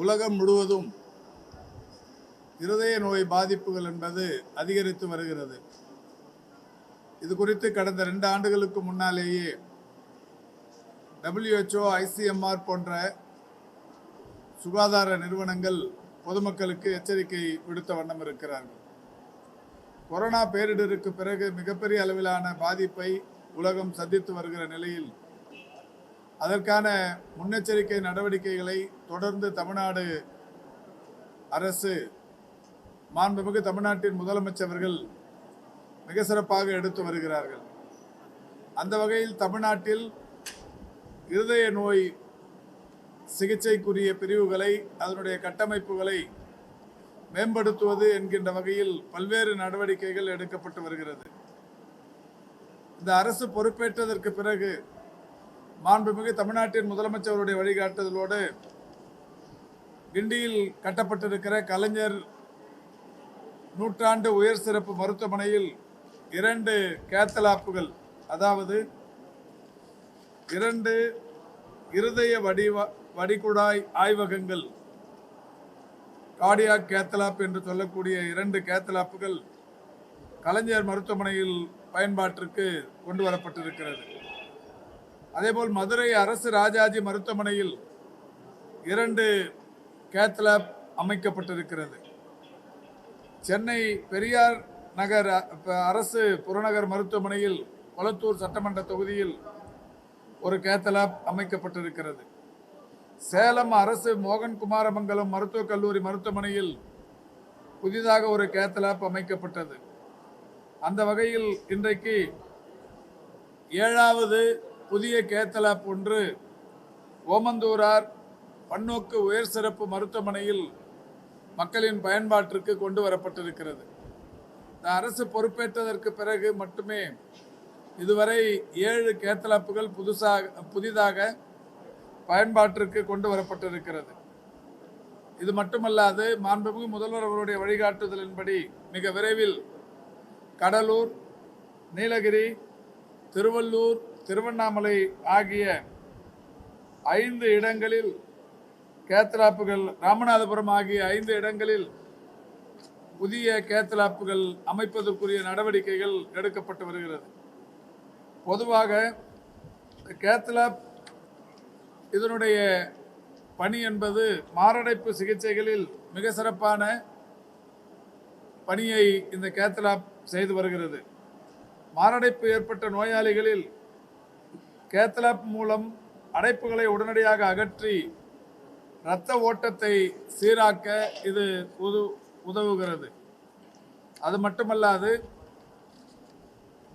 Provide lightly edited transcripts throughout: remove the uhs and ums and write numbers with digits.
உலகம் முழுவதும் இருதய நோய் பாதிப்புகள் என்பது அதிகரித்து வருகிறது. இது குறித்து கடந்த 2 ஆண்டுகளுக்கு முன்னாலேயே WHO, ICMR போன்ற சுகாதார நிறுவனங்கள் பொதுமக்களுக்கு எச்சரிக்கை விடுத்த வண்ணம் இருக்கிறார்கள். கொரோனா பேரிடருக்கு பிறகு மிகப்பெரிய அளவிலான பாதிப்பை உலகம் சந்தித்து வருகிற நிலையில் அதற்கான முன்னெச்சரிக்கை நடவடிக்கைகளை தொடர்ந்து தமிழ்நாடு அரசு, மாண்புமிகு தமிழ்நாட்டின் முதலமைச்சர்கள் மிக சிறப்பாக எடுத்து வருகிறார்கள். அந்த வகையில் தமிழ்நாட்டில் இருதய நோய் சிகிச்சைக்குரிய பிரிவுகளை, அதனுடைய கட்டமைப்புகளை மேம்படுத்துவது என்கின்ற வகையில் பல்வேறு நடவடிக்கைகள் எடுக்கப்பட்டு வருகிறது. இந்த அரசு பொறுப்பேற்றதற்கு பிறகு மாண்புமிகு தமிழ்நாட்டின் முதலமைச்சருடைய வழிகாட்டுதலோடு கிண்டியில் கட்டப்பட்டிருக்கிற கலைஞர் நூற்றாண்டு உயர் சிறப்பு மருத்துவமனையில் 2 கேத்தலாப்புகள், அதாவது 2 இருதய வடிகுழாய் ஆய்வகங்கள், கார்டியாக் கேத்தலாப் என்று சொல்லக்கூடிய 2 கேத்தலாப்புகள் கலைஞர் மருத்துவமனையில் பயன்பாட்டிற்கு கொண்டு வரப்பட்டிருக்கிறது. அதேபோல் மதுரை அரசு ராஜாஜி மருத்துவமனையில் 2 கேத்லாப் அமைக்கப்பட்டிருக்கிறது. சென்னை பெரியார் நகர் அரசு புறநகர் மருத்துவமனையில் கொளத்தூர் சட்டமன்ற தொகுதியில் ஒரு கேத்லாப் அமைக்கப்பட்டிருக்கிறது. சேலம் அரசு மோகன் குமாரமங்கலம் மருத்துவக் கல்லூரி மருத்துவமனையில் புதிதாக ஒரு கேத்லாப் அமைக்கப்பட்டது. அந்த வகையில் இன்றைக்கு 7வது புதிய கேத்தலாப் ஒன்று ஓமந்தூரார் பன்னோக்கு உயர் சிறப்பு மருத்துவமனையில் மக்களின் பயன்பாட்டிற்கு கொண்டு வரப்பட்டிருக்கிறது. இந்த அரசு பொறுப்பேற்றதற்கு பிறகு மட்டுமே இதுவரை 7 கேத்தலாப்புகள் புதிதாக பயன்பாட்டிற்கு கொண்டு வரப்பட்டிருக்கிறது. இது மட்டுமல்லாது மாண்புமிகு முதல்வர் அவருடைய வழிகாட்டுதலின்படி மிக விரைவில் கடலூர், நீலகிரி, திருவள்ளூர், திருவண்ணாமலை ஆகிய 5 இடங்களில் கேத்தலாப்புகள், ராமநாதபுரம் ஆகிய 5 இடங்களில் புதிய கேத்தலாப்புகள் அமைப்பதற்குரிய நடவடிக்கைகள் எடுக்கப்பட்டு வருகிறது. பொதுவாக கேத்தலாப் இதனுடைய பணி என்பது மாரடைப்பு சிகிச்சைகளில் மிக சிறப்பான பணியை இந்த கேத்தலாப் செய்து வருகிறது. மாரடைப்பு ஏற்பட்ட நோயாளிகளில் கேத்தலாப் மூலம் அடைப்புகளை உடனடியாக அகற்றி இரத்த ஓட்டத்தை சீராக்க இது உதவுகிறது. அது மட்டுமல்லாது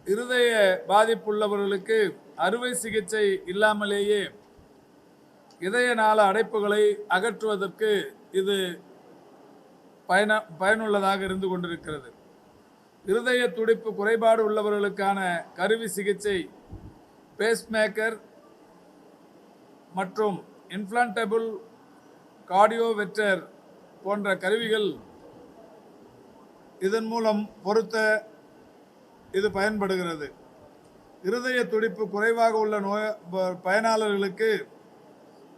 இருதய பாதிப்புள்ளவர்களுக்கு அறுவை சிகிச்சை இல்லாமலேயே இதய நாள அடைப்புகளை அகற்றுவதற்கு இது பயனுள்ளதாக இருந்து கொண்டிருக்கிறது. இருதய துடிப்பு குறைபாடு உள்ளவர்களுக்கான கருவி சிகிச்சை, பேஸ்மேக்கர் மற்றும் இன்ஃப்ளான்டபிள் கார்டியோவெர்டர் போன்ற கருவிகள் இதன் மூலம் பொருத்த இது பயன்படுகிறது. இருதய துடிப்பு குறைவாக உள்ள பயனாளர்களுக்கு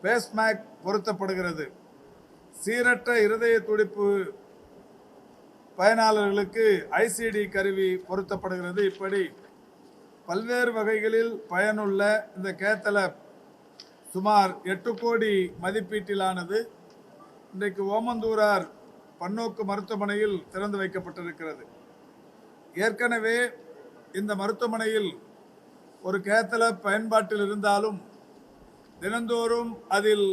பேஸ்மேக் பொருத்தப்படுகிறது. சீரற்ற இருதய துடிப்பு பயனாளர்களுக்கு ஐசிடி கருவி பொருத்தப்படுகிறது. இப்படி பல்வேறு வகைகளில் பயனுள்ள இந்த கேத்தலாப் சுமார் 8 கோடி மதிப்பீட்டிலானது இன்றைக்கு ஓமந்தூரார் பன்னோக்கு மருத்துவமனையில் திறந்து வைக்கப்பட்டிருக்கிறது. ஏற்கனவே இந்த மருத்துவமனையில் ஒரு கேத்தலாப் பயன்பாட்டில் இருந்தாலும் தினந்தோறும் அதில்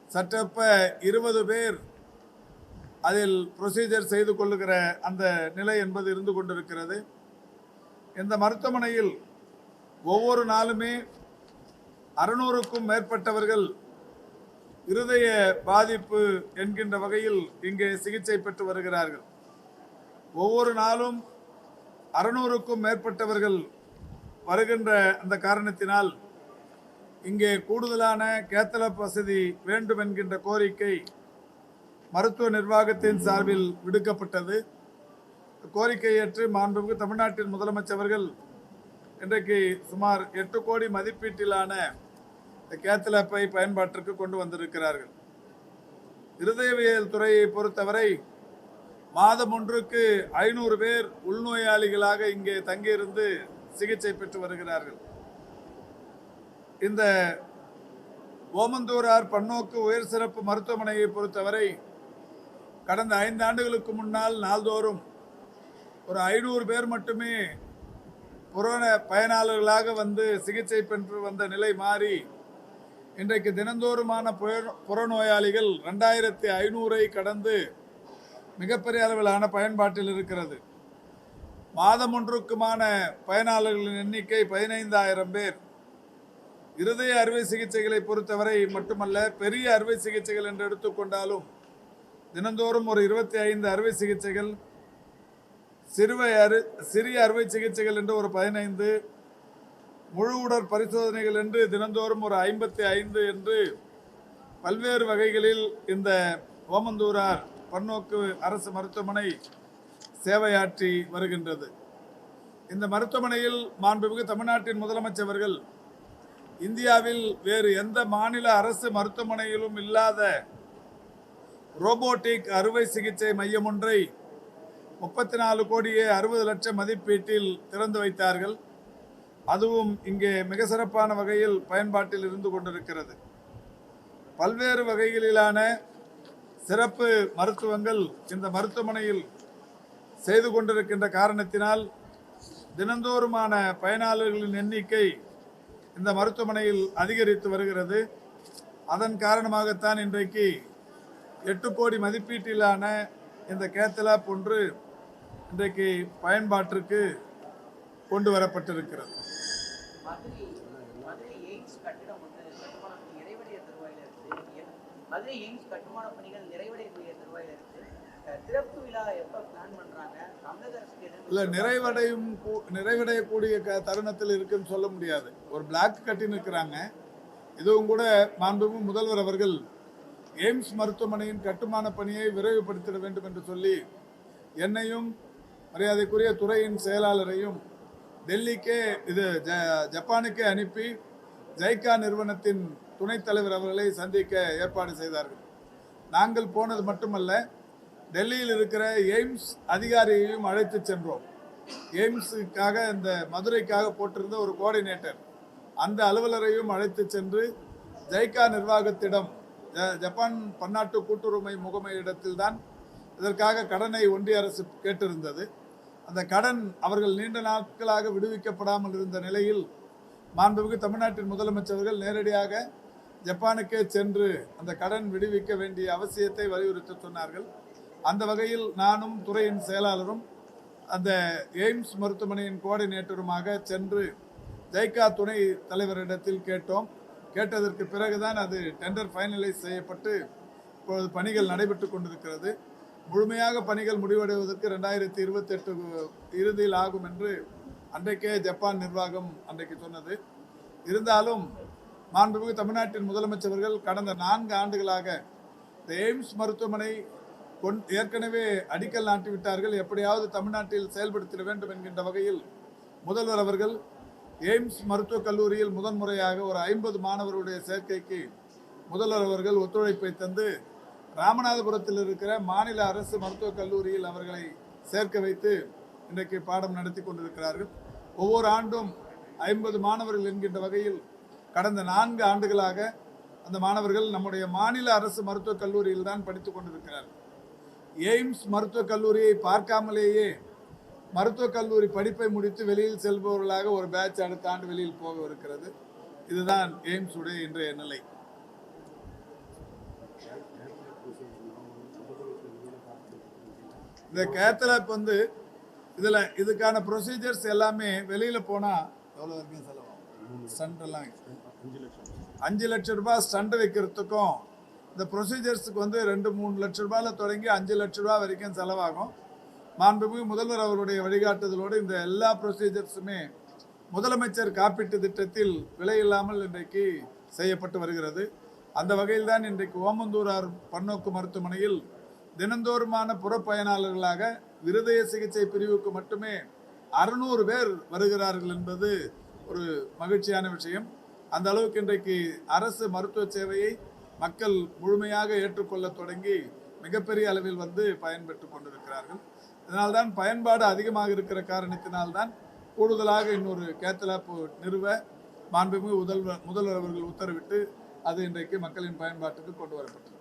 சற்றப்ப 20 பேர் அதில் ப்ரொசீஜர் செய்து கொள்ளுகிற அந்த நிலை என்பது இருந்து கொண்டிருக்கிறது. இந்த மருத்துவமனையில் ஒவ்வொரு நாளுமே 600க்கும் மேற்பட்டவர்கள் இருதய பாதிப்பு என்கின்ற வகையில் இங்கே சிகிச்சை பெற்று வருகிறார்கள். ஒவ்வொரு நாளும் 600க்கும் மேற்பட்டவர்கள் வருகின்ற அந்த காரணத்தினால் இங்கே கூடுதலான கேத்தலாப் வசதி வேண்டும் என்கின்ற கோரிக்கை மருத்துவ நிர்வாகத்தின் சார்பில் விடுக்கப்பட்டது. கோரிக்கையை ஏற்று மாண்புமிகு தமிழ்நாட்டின் முதலமைச்சர்கள் இன்றைக்கு சுமார் 8 கோடி மதிப்பீட்டிலான கேத்தலாப்பை பயன்பாட்டிற்கு கொண்டு வந்திருக்கிறார்கள். இருதயவியல் துறையை பொறுத்தவரை மாதம் ஒன்றுக்கு 500 பேர் உள்நோயாளிகளாக இங்கே தங்கியிருந்து சிகிச்சை பெற்று வருகிறார்கள். இந்த ஓமந்தூரார் பன்னோக்கு உயர் சிறப்பு மருத்துவமனையை பொறுத்தவரை கடந்த 5 ஆண்டுகளுக்கு முன்னால் நாள்தோறும் ஒரு 500 பேர் மட்டுமே கொரோனா பயனாளர்களாக வந்து சிகிச்சை பெற்று வந்த நிலை மாறி இன்றைக்கு தினந்தோறுமான புறநோயாளிகள் 2500 கடந்து மிகப்பெரிய அளவிலான பயன்பாட்டில் இருக்கிறது. மாதம் ஒன்றுக்குமான பயனாளர்களின் எண்ணிக்கை 15,000 பேர். இருதய அறுவை சிகிச்சைகளை பொறுத்தவரை மட்டுமல்ல, பெரிய அறுவை சிகிச்சைகள் என்று எடுத்துக்கொண்டாலும் தினந்தோறும் ஒரு 25 அறுவை சிகிச்சைகள், சிறிய அறுவை சிகிச்சைகள் என்று ஒரு 15, முழு உடற் பரிசோதனைகள் என்று தினந்தோறும் ஒரு 55 என்று பல்வேறு வகைகளில் இந்த ஓமந்தூரார் பன்னோக்கு அரசு மருத்துவமனை சேவையாற்றி வருகின்றது. இந்த மருத்துவமனையில் மாண்புமிகு தமிழ்நாட்டின் முதலமைச்சர்கள் இந்தியாவில் வேறு எந்த மாநில அரசு மருத்துவமனையிலும் இல்லாத ரோபோட்டிக் அறுவை சிகிச்சை மையம் ஒன்றை 34 கோடியே 60 லட்சம் மதிப்பீட்டில் திறந்து வைத்தார்கள். அதுவும் இங்கே மிக சிறப்பான வகையில் பயன்பாட்டில் இருந்து கொண்டிருக்கிறது. பல்வேறு வகைகளிலான சிறப்பு மருத்துவங்கள் இந்த மருத்துவமனையில் செய்து கொண்டிருக்கின்ற காரணத்தினால் தினந்தோறுமான பயனாளர்களின் எண்ணிக்கை இந்த மருத்துவமனையில் அதிகரித்து வருகிறது. அதன் காரணமாகத்தான் இன்றைக்கு 8 கோடி மதிப்பீட்டிலான இந்த கேத்தலாப் ஒன்று இன்றைக்கு பயன்பாட்டிற்கு கொண்டு வரப்பட்டிருக்கிறது. இல்லை, நிறைவடையக்கூடிய தருணத்தில் இருக்குன்னு சொல்ல முடியாது. ஒரு பிளாக் கட்டி நிற்கிறாங்க. இதுவும் கூட மாண்புமிகு முதல்வர் அவர்கள் எய்ம்ஸ் மருத்துவமனையின் கட்டுமான பணியை விரைவுபடுத்திட வேண்டும் என்று சொல்லி என்னையும் மரியாதைக்குரிய துறையின் செயலாளரையும் டெல்லிக்கே ஜப்பானுக்கே அனுப்பி ஜைக்கா நிறுவனத்தின் துணைத் தலைவர் அவர்களை சந்திக்க ஏற்பாடு செய்தார்கள். நாங்கள் போனது மட்டுமல்ல, டெல்லியில் இருக்கிற எய்ம்ஸ் அதிகாரியையும் அழைத்து சென்றோம். எய்ம்ஸுக்காக இந்த மதுரைக்காக போட்டிருந்த ஒரு கோஆர்டினேட்டர், அந்த அலுவலரையும் அழைத்து சென்று ஜைக்கா நிர்வாகத்திடம், ஜப்பான் பன்னாட்டு கூட்டுறவு முகமை இடத்தில்தான் இதற்காக கடனை ஒன்றிய அரசு கேட்டிருந்தது. அந்த கடன் அவர்கள் நீண்ட நாட்களாக விடுவிக்கப்படாமல் இருந்த நிலையில் மாண்புமிகு தமிழ்நாட்டின் முதலமைச்சர்கள் நேரடியாக ஜப்பானுக்கே சென்று அந்த கடன் விடுவிக்க வேண்டிய அவசியத்தை வலியுறுத்தி சொன்னார்கள். அந்த வகையில் நானும் துறையின் செயலாளரும் அந்த எய்ம்ஸ் மருத்துவமனையின் கோஆர்டினேட்டருமாக சென்று ஜைக்கா துணை தலைவரிடத்தில் கேட்டோம். கேட்டதற்கு பிறகுதான் அது டெண்டர் ஃபைனலைஸ் செய்யப்பட்டு இப்பொழுது பணிகள் நடைபெற்று கொண்டிருக்கிறது. முழுமையாக பணிகள் முடிவடைவதற்கு 2028 இறுதியில் ஆகும் என்று அன்றைக்கே ஜப்பான் நிர்வாகம் அன்றைக்கு சொன்னது. இருந்தாலும் மாண்புமிகு தமிழ்நாட்டின் முதலமைச்சர்கள் கடந்த 4 ஆண்டுகளாக இந்த எய்ம்ஸ் மருத்துவமனை ஏற்கனவே அடிக்கல் நாட்டிவிட்டார்கள். எப்படியாவது தமிழ்நாட்டில் செயல்படுத்திட வேண்டும் என்கின்ற வகையில் முதல்வர் அவர்கள் எய்ம்ஸ் மருத்துவக் கல்லூரியில் முதன்முறையாக ஒரு 50 மாணவர்களுடைய சேர்க்கைக்கு முதல்வர் அவர்கள் ஒத்துழைப்பை தந்து ராமநாதபுரத்தில் இருக்கிற மாநில அரசு மருத்துவக் கல்லூரியில் அவர்களை சேர்க்க வைத்து இன்றைக்கு பாடம் நடத்தி கொண்டிருக்கிறார்கள். ஒவ்வொரு ஆண்டும் 50 மாணவர்கள் என்கின்ற வகையில் கடந்த 4 ஆண்டுகளாக அந்த மாணவர்கள் நம்முடைய மாநில அரசு மருத்துவக் கல்லூரியில் தான் படித்துக் கொண்டிருக்கிறார்கள். எய்ம்ஸ் மருத்துவக் கல்லூரியை பார்க்காமலேயே மருத்துவக் கல்லூரி படிப்பை முடித்து வெளியில் செல்பவர்களாக ஒரு பேட்ச் அடுத்த ஆண்டு வெளியில் போக இருக்கிறது. இதுதான் எய்ம்ஸ் உடைய இன்றைய நிலை. இந்த கேத்தலாப் இதுக்கான ப்ரொசீஜர்ஸ் எல்லாமே வெளியில் போனால் எவ்வளோ வரைக்கும் செலவாகும்? ஸ்டண்ட் எல்லாம் 5 லட்சம் ரூபாய் ஸ்டண்ட் வைக்கிறதுக்கும் இந்த ப்ரொசீஜர்ஸுக்கு 2-3 லட்ச ரூபாயில் தொடங்கி 5 லட்ச ரூபா வரைக்கும் செலவாகும். மாண்புமிகு முதல்வர் அவருடைய வழிகாட்டுதலோடு இந்த எல்லா ப்ரொசீஜர்ஸுமே முதலமைச்சர் காப்பீட்டு திட்டத்தில் விலையில்லாமல் இன்றைக்கு செய்யப்பட்டு வருகிறது. அந்த வகையில் தான் இன்றைக்கு ஓமந்தூரார் பன்னோக்கு மருத்துவமனையில் தினந்தோறுமான புறப்பயனாளர்களாக இருதய சிகிச்சை பிரிவுக்கு மட்டுமே 600 பேர் வருகிறார்கள் என்பது ஒரு மகிழ்ச்சியான விஷயம். அந்த அளவுக்கு இன்றைக்கு அரசு மருத்துவ சேவையை மக்கள் முழுமையாக ஏற்றுக்கொள்ள தொடங்கி மிகப்பெரிய அளவில் வந்து பயன்பெற்று கொண்டிருக்கிறார்கள். இதனால்தான் பயன்பாடு அதிகமாக இருக்கிற காரணத்தினால்தான் கூடுதலாக இன்னொரு கேத்தலாப் நிறுவ மாண்புமிகு முதல்வர் அவர்கள் உத்தரவிட்டு அது இன்றைக்கு மக்களின் பயன்பாட்டுக்கு கொண்டு வரப்பட்டது.